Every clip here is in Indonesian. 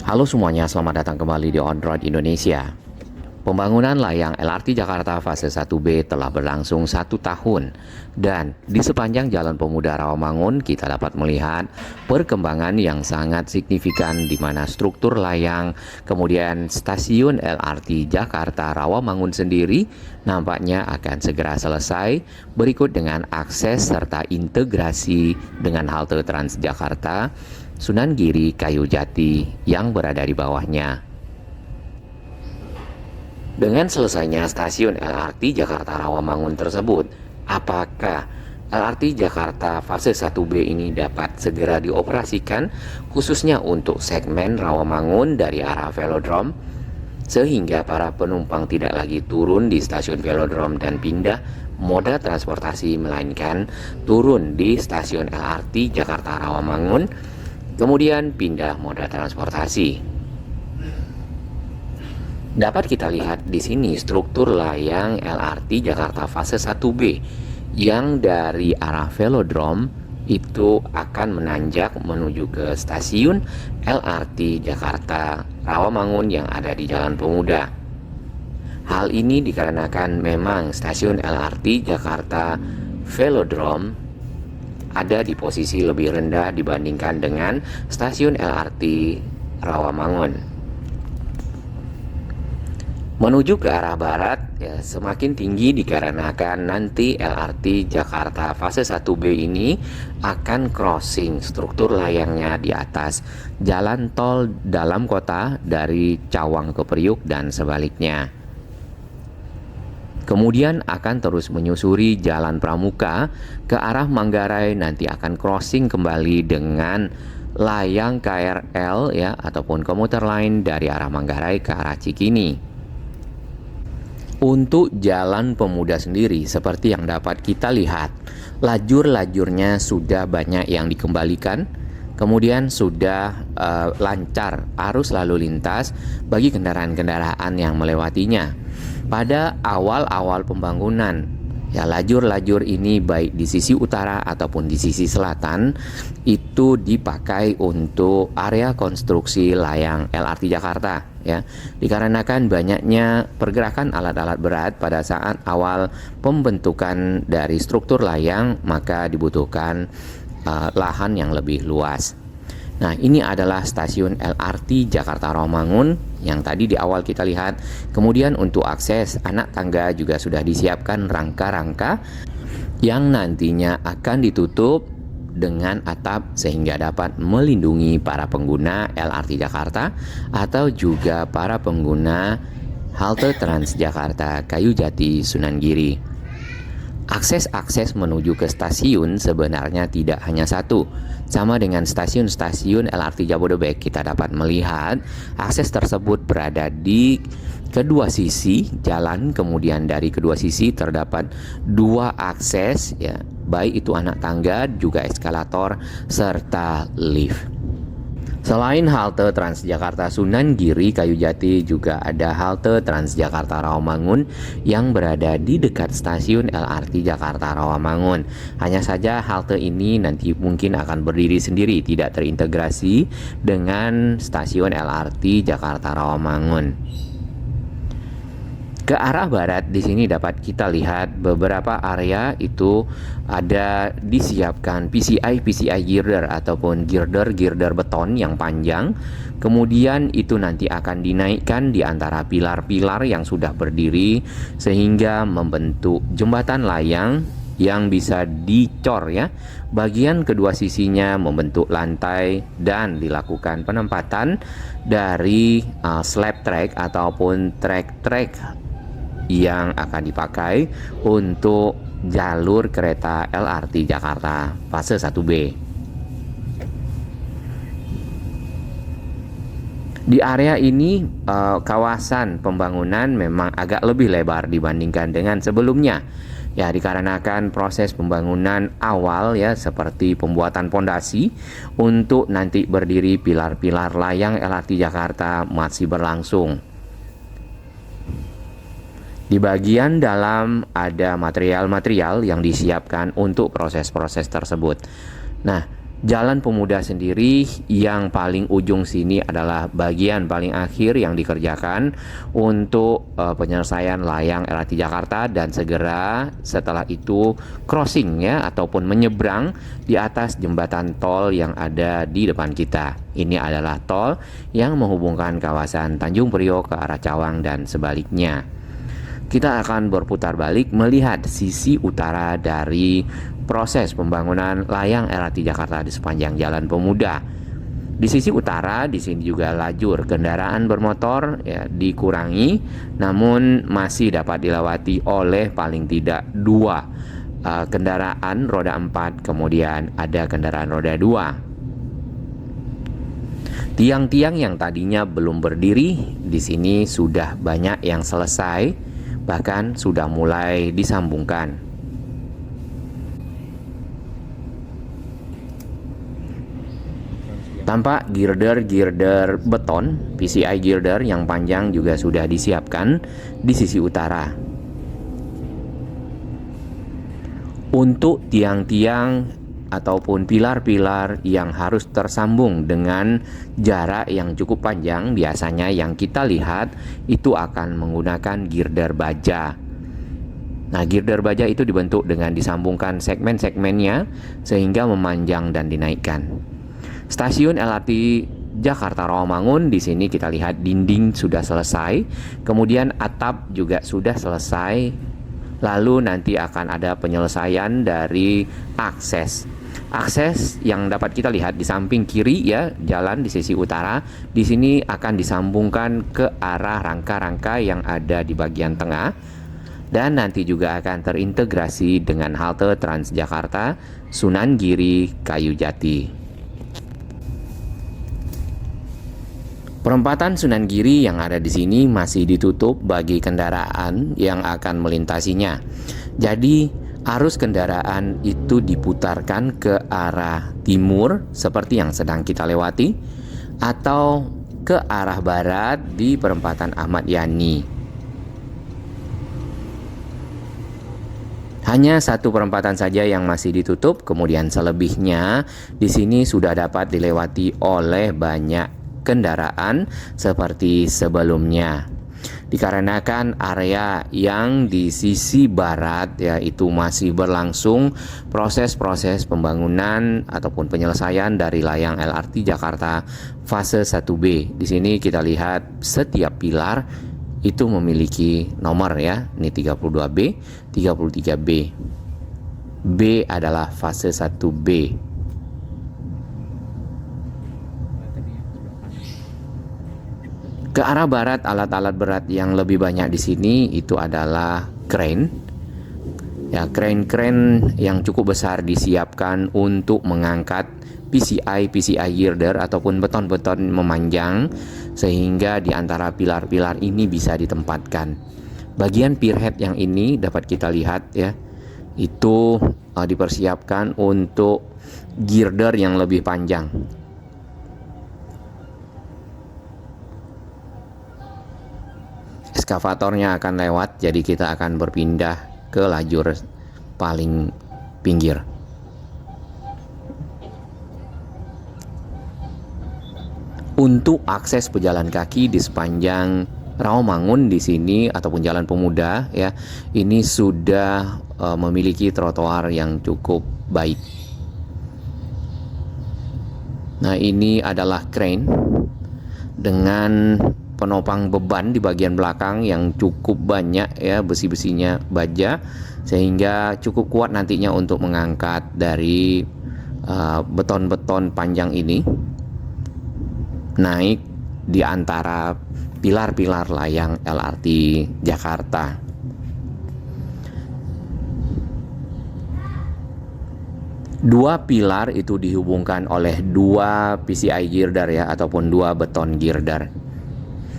Halo semuanya, selamat datang kembali di On Road Indonesia. Pembangunan layang LRT Jakarta fase 1B telah berlangsung 1 tahun dan di sepanjang Jalan Pemuda Rawamangun kita dapat melihat perkembangan yang sangat signifikan di mana struktur layang kemudian stasiun LRT Jakarta Rawamangun sendiri nampaknya akan segera selesai berikut dengan akses serta integrasi dengan halte Transjakarta Sunan Giri Kayu Jati yang berada di bawahnya. Dengan selesainya stasiun LRT Jakarta Rawamangun tersebut, apakah LRT Jakarta fase 1B ini dapat segera dioperasikan khususnya untuk segmen Rawamangun dari arah Velodrome sehingga para penumpang tidak lagi turun di stasiun Velodrome dan pindah moda transportasi melainkan turun di stasiun LRT Jakarta Rawamangun kemudian pindah moda transportasi. Dapat kita lihat di sini struktur layang LRT Jakarta fase 1B yang dari arah Velodrome itu akan menanjak menuju ke stasiun LRT Jakarta Rawamangun yang ada di Jalan Pemuda. Hal ini dikarenakan memang stasiun LRT Jakarta Velodrome ada di posisi lebih rendah dibandingkan dengan stasiun LRT Rawamangun. Menuju ke arah barat ya, semakin tinggi dikarenakan nanti LRT Jakarta fase 1B ini akan crossing struktur layangnya di atas jalan tol dalam kota dari Cawang ke Priuk dan sebaliknya. Kemudian akan terus menyusuri Jalan Pramuka ke arah Manggarai nanti akan crossing kembali dengan layang KRL ya ataupun komuter lain dari arah Manggarai ke arah Cikini. Untuk Jalan Pemuda sendiri seperti yang dapat kita lihat, lajur-lajurnya sudah banyak yang dikembalikan, kemudian sudah lancar arus lalu lintas bagi kendaraan-kendaraan yang melewatinya. Pada awal-awal pembangunan, ya lajur-lajur ini baik di sisi utara ataupun di sisi selatan itu dipakai untuk area konstruksi layang LRT Jakarta ya. Dikarenakan banyaknya pergerakan alat-alat berat pada saat awal pembentukan dari struktur layang maka dibutuhkan lahan yang lebih luas. Nah, ini adalah stasiun LRT Jakarta Rawamangun yang tadi di awal kita lihat. Kemudian untuk akses anak tangga juga sudah disiapkan rangka-rangka yang nantinya akan ditutup dengan atap sehingga dapat melindungi para pengguna LRT Jakarta atau juga para pengguna halte Transjakarta Kayu Jati Sunan Giri. Akses-akses menuju ke stasiun sebenarnya tidak hanya satu. Sama dengan stasiun-stasiun LRT Jabodebek, kita dapat melihat akses tersebut berada di kedua sisi jalan, kemudian dari kedua sisi terdapat dua akses ya, baik itu anak tangga juga eskalator serta lift. Selain halte Transjakarta Sunan Giri Kayu Jati juga ada halte Transjakarta Rawamangun yang berada di dekat stasiun LRT Jakarta Rawamangun. Hanya saja halte ini nanti mungkin akan berdiri sendiri, tidak terintegrasi dengan stasiun LRT Jakarta Rawamangun. Ke arah barat di sini dapat kita lihat beberapa area itu ada disiapkan PCI girder ataupun girder beton yang panjang. Kemudian itu nanti akan dinaikkan di antara pilar-pilar yang sudah berdiri sehingga membentuk jembatan layang yang bisa dicor ya. Bagian kedua sisinya membentuk lantai dan dilakukan penempatan dari slab track ataupun track yang akan dipakai untuk jalur kereta LRT Jakarta fase 1B. Di area ini kawasan pembangunan memang agak lebih lebar dibandingkan dengan sebelumnya. Ya, dikarenakan proses pembangunan awal ya seperti pembuatan pondasi untuk nanti berdiri pilar-pilar layang LRT Jakarta masih berlangsung. Di bagian dalam ada material-material yang disiapkan untuk proses-proses tersebut. Nah, Jalan Pemuda sendiri yang paling ujung sini adalah bagian paling akhir yang dikerjakan untuk penyelesaian layang LRT Jakarta, dan segera setelah itu crossing ya ataupun menyeberang di atas jembatan tol yang ada di depan kita. Ini adalah tol yang menghubungkan kawasan Tanjung Priok ke arah Cawang dan sebaliknya. Kita akan berputar balik melihat sisi utara dari proses pembangunan layang LRT Jakarta di sepanjang Jalan Pemuda. Di sisi utara, di sini juga lajur kendaraan bermotor ya dikurangi, namun masih dapat dilewati oleh paling tidak dua kendaraan roda 4, kemudian ada kendaraan roda 2. Tiang-tiang yang tadinya belum berdiri di sini sudah banyak yang selesai, bahkan sudah mulai disambungkan. Tampak girder-girder beton, PCI girder yang panjang juga sudah disiapkan di sisi utara. Untuk tiang-tiang ataupun pilar-pilar yang harus tersambung dengan jarak yang cukup panjang, biasanya yang kita lihat itu akan menggunakan girder baja. Nah, girder baja itu dibentuk dengan disambungkan segmen-segmennya sehingga memanjang dan dinaikkan. Stasiun LRT Jakarta Rawamangun, di sini kita lihat dinding sudah selesai, kemudian atap juga sudah selesai. Lalu nanti akan ada penyelesaian dari akses. Akses yang dapat kita lihat di samping kiri ya, jalan di sisi utara, di sini akan disambungkan ke arah rangka-rangka yang ada di bagian tengah, dan nanti juga akan terintegrasi dengan halte Transjakarta Sunan Giri Kayu Jati. Perempatan Sunan Giri yang ada di sini masih ditutup bagi kendaraan yang akan melintasinya. Jadi arus kendaraan itu diputarkan ke arah timur seperti yang sedang kita lewati, atau ke arah barat di perempatan Ahmad Yani. Hanya satu perempatan saja yang masih ditutup, kemudian selebihnya di sini sudah dapat dilewati oleh banyak kendaraan seperti sebelumnya. Dikarenakan area yang di sisi barat yaitu masih berlangsung proses-proses pembangunan ataupun penyelesaian dari layang LRT Jakarta fase 1B. Di sini kita lihat setiap pilar itu memiliki nomor ya. Ini 32B, 33B. B adalah fase 1B. Ke arah barat, alat-alat berat yang lebih banyak di sini itu adalah crane. Ya, crane-crane yang cukup besar disiapkan untuk mengangkat PCI girder ataupun beton-beton memanjang sehingga di antara pilar-pilar ini bisa ditempatkan. Bagian pierhead yang ini dapat kita lihat ya, itu dipersiapkan untuk girder yang lebih panjang. Eskavatornya akan lewat, jadi kita akan berpindah ke lajur paling pinggir. Untuk akses pejalan kaki di sepanjang Rawamangun di sini ataupun Jalan Pemuda ya, ini sudah memiliki trotoar yang cukup baik. Nah, ini adalah crane dengan penopang beban di bagian belakang yang cukup banyak ya, besi-besinya baja sehingga cukup kuat nantinya untuk mengangkat dari beton-beton panjang ini naik di antara pilar-pilar layang LRT Jakarta. Dua pilar itu dihubungkan oleh dua PCI girder ya ataupun dua beton girder.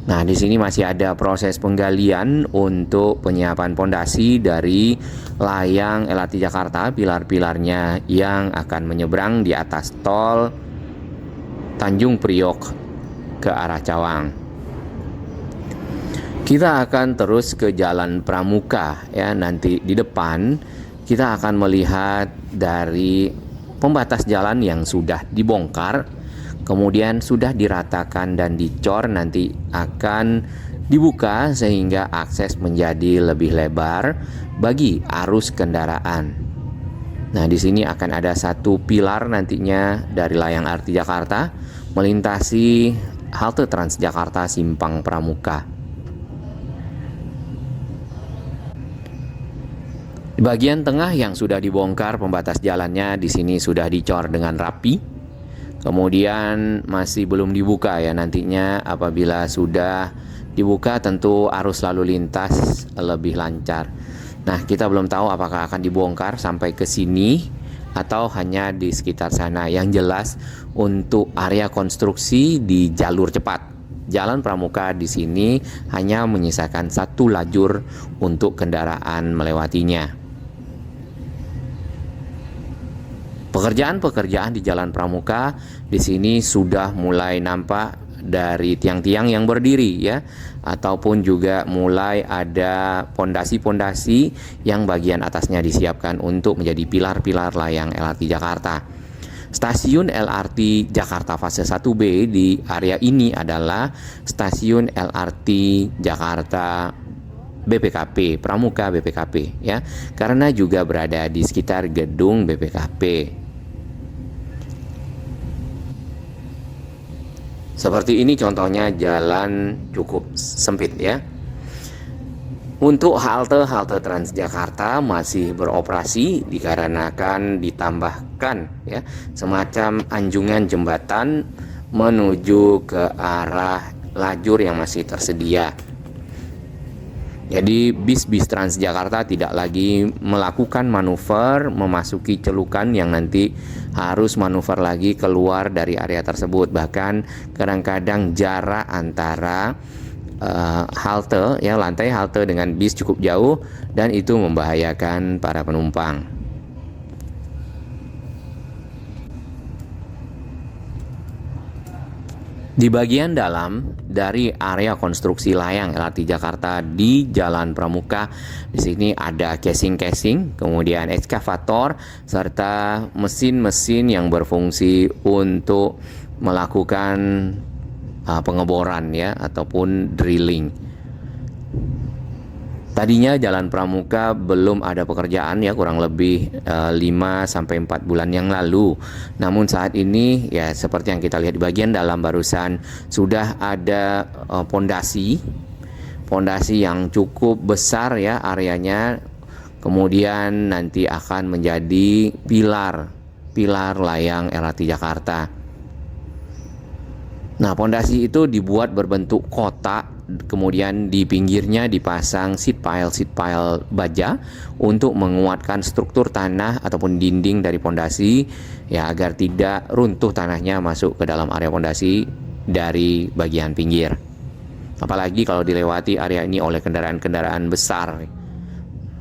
Nah, di sini masih ada proses penggalian untuk penyiapan pondasi dari layang LRT Jakarta, pilar-pilarnya yang akan menyeberang di atas tol Tanjung Priok ke arah Cawang. Kita akan terus ke Jalan Pramuka ya, nanti di depan kita akan melihat dari pembatas jalan yang sudah dibongkar, kemudian sudah diratakan dan dicor, nanti akan dibuka sehingga akses menjadi lebih lebar bagi arus kendaraan. Nah, di sini akan ada satu pilar nantinya dari layang LRT Jakarta melintasi halte Transjakarta Simpang Pramuka. Di bagian tengah yang sudah dibongkar pembatas jalannya di sini sudah dicor dengan rapi. Kemudian masih belum dibuka ya, nantinya apabila sudah dibuka tentu arus lalu lintas lebih lancar. Nah, kita belum tahu apakah akan dibongkar sampai ke sini atau hanya di sekitar sana. Yang jelas untuk area konstruksi di jalur cepat Jalan Pramuka di sini hanya menyisakan satu lajur untuk kendaraan melewatinya. Pekerjaan-pekerjaan di Jalan Pramuka di sini sudah mulai nampak dari tiang-tiang yang berdiri ya, ataupun juga mulai ada pondasi-pondasi yang bagian atasnya disiapkan untuk menjadi pilar-pilar layang LRT Jakarta. Stasiun LRT Jakarta fase 1B di area ini adalah stasiun LRT Jakarta BPKP, Pramuka BPKP ya, karena juga berada di sekitar gedung BPKP. Seperti ini contohnya, jalan cukup sempit ya. Untuk halte-halte Transjakarta masih beroperasi dikarenakan ditambahkan ya semacam anjungan jembatan menuju ke arah lajur yang masih tersedia. Jadi bis-bis Transjakarta tidak lagi melakukan manuver memasuki celukan yang nanti harus manuver lagi keluar dari area tersebut. Bahkan kadang-kadang jarak antara halte ya, lantai halte dengan bis cukup jauh dan itu membahayakan para penumpang. Di bagian dalam dari area konstruksi layang LRT Jakarta di Jalan Pramuka, di sini ada casing-casing, kemudian ekskavator serta mesin-mesin yang berfungsi untuk melakukan pengeboran ya ataupun drilling. Tadinya Jalan Pramuka belum ada pekerjaan ya, kurang lebih 5-4 bulan yang lalu. Namun saat ini ya seperti yang kita lihat di bagian dalam barusan sudah ada pondasi yang cukup besar ya areanya. Kemudian nanti akan menjadi pilar layang LRT Jakarta. Nah, pondasi itu dibuat berbentuk kotak, kemudian di pinggirnya dipasang seat pile baja untuk menguatkan struktur tanah ataupun dinding dari pondasi ya, agar tidak runtuh tanahnya masuk ke dalam area pondasi dari bagian pinggir. Apalagi kalau dilewati area ini oleh kendaraan-kendaraan besar,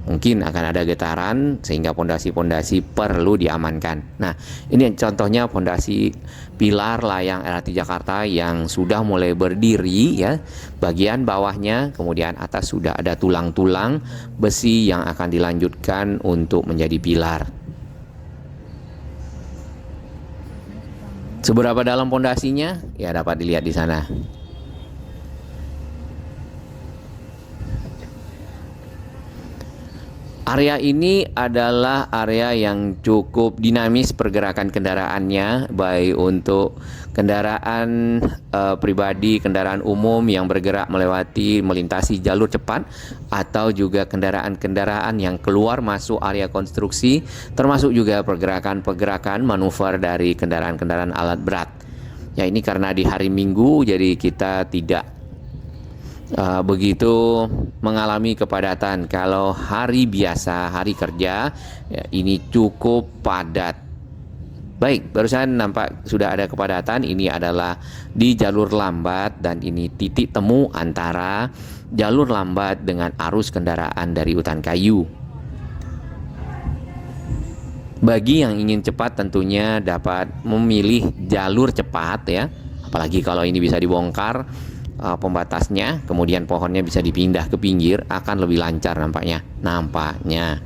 mungkin akan ada getaran sehingga pondasi-pondasi perlu diamankan. Nah, ini contohnya pondasi pilar layang LRT Jakarta yang sudah mulai berdiri ya. Bagian bawahnya, kemudian atas sudah ada tulang-tulang besi yang akan dilanjutkan untuk menjadi pilar. Seberapa dalam pondasinya? Ya dapat dilihat di sana. Area ini adalah area yang cukup dinamis pergerakan kendaraannya, baik untuk kendaraan pribadi, kendaraan umum yang bergerak melintasi jalur cepat, atau juga kendaraan-kendaraan yang keluar masuk area konstruksi, termasuk juga pergerakan-pergerakan manuver dari kendaraan-kendaraan alat berat. Ya, ini karena di hari Minggu jadi kita tidak begitu mengalami kepadatan. Kalau hari biasa, hari kerja ya, ini cukup padat. Baik, barusan nampak sudah ada kepadatan. Ini adalah di jalur lambat dan ini titik temu antara jalur lambat dengan arus kendaraan dari Utan Kayu. Bagi yang ingin cepat tentunya dapat memilih jalur cepat ya, apalagi kalau ini bisa dibongkar pembatasnya, kemudian pohonnya bisa dipindah ke pinggir, akan lebih lancar nampaknya.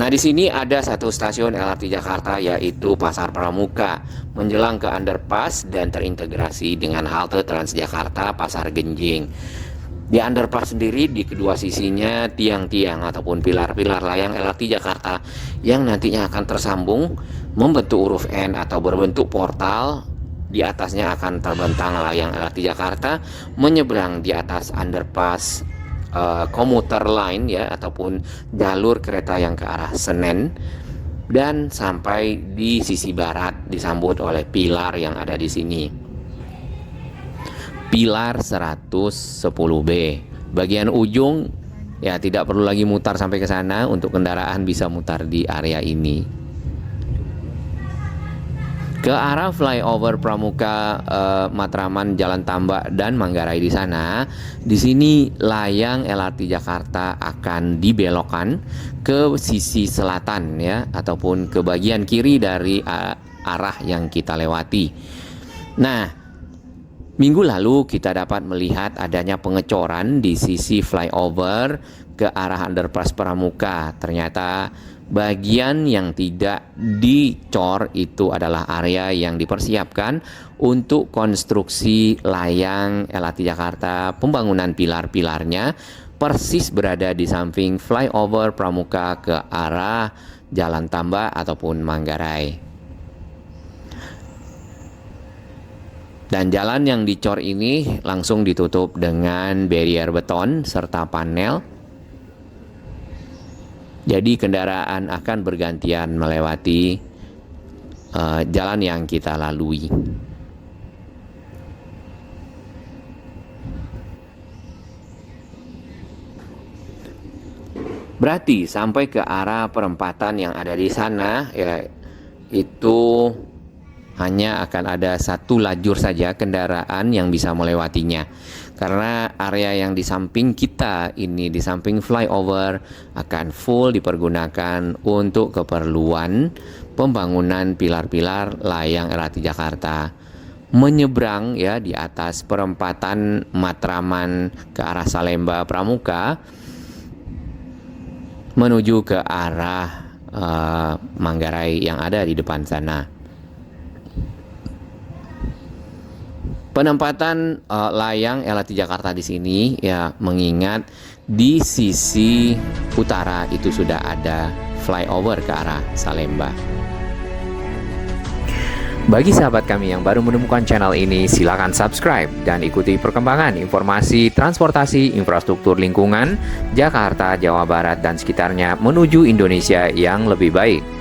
Nah, di sini ada satu stasiun LRT Jakarta yaitu Pasar Pramuka menjelang ke underpass dan terintegrasi dengan halte Transjakarta Pasar Genjing. Di underpass sendiri di kedua sisinya tiang-tiang ataupun pilar-pilar layang LRT Jakarta yang nantinya akan tersambung membentuk huruf N atau berbentuk portal. Di atasnya akan terbentang layang LRT Jakarta menyeberang di atas underpass komuter line ya, ataupun jalur kereta yang ke arah Senen, dan sampai di sisi barat disambut oleh pilar yang ada di sini. Pilar 110B. Bagian ujung ya tidak perlu lagi mutar sampai ke sana, untuk kendaraan bisa mutar di area ini. Ke arah flyover Pramuka, Matraman, Jalan Tambak dan Manggarai di sana. Di sini layang LRT Jakarta akan dibelokkan ke sisi selatan ya, ataupun ke bagian kiri dari arah yang kita lewati. Nah, minggu lalu kita dapat melihat adanya pengecoran di sisi flyover ke arah underpass Pramuka. Ternyata bagian yang tidak dicor itu adalah area yang dipersiapkan untuk konstruksi layang LRT Jakarta. Pembangunan pilar-pilarnya persis berada di samping flyover Pramuka ke arah Jalan Tambak ataupun Manggarai. Dan jalan yang dicor ini langsung ditutup dengan barrier beton serta panel. Jadi kendaraan akan bergantian melewati jalan yang kita lalui. Berarti sampai ke arah perempatan yang ada di sana ya, itu hanya akan ada satu lajur saja kendaraan yang bisa melewatinya, karena area yang di samping kita ini, di samping flyover, akan full dipergunakan untuk keperluan pembangunan pilar-pilar layang LRT Jakarta. Menyeberang ya di atas perempatan Matraman ke arah Salemba Pramuka menuju ke arah Manggarai yang ada di depan sana. Penempatan layang LRT Jakarta di sini ya, mengingat di sisi utara itu sudah ada flyover ke arah Salemba. Bagi sahabat kami yang baru menemukan channel ini, silakan subscribe dan ikuti perkembangan informasi transportasi infrastruktur lingkungan Jakarta, Jawa Barat dan sekitarnya menuju Indonesia yang lebih baik.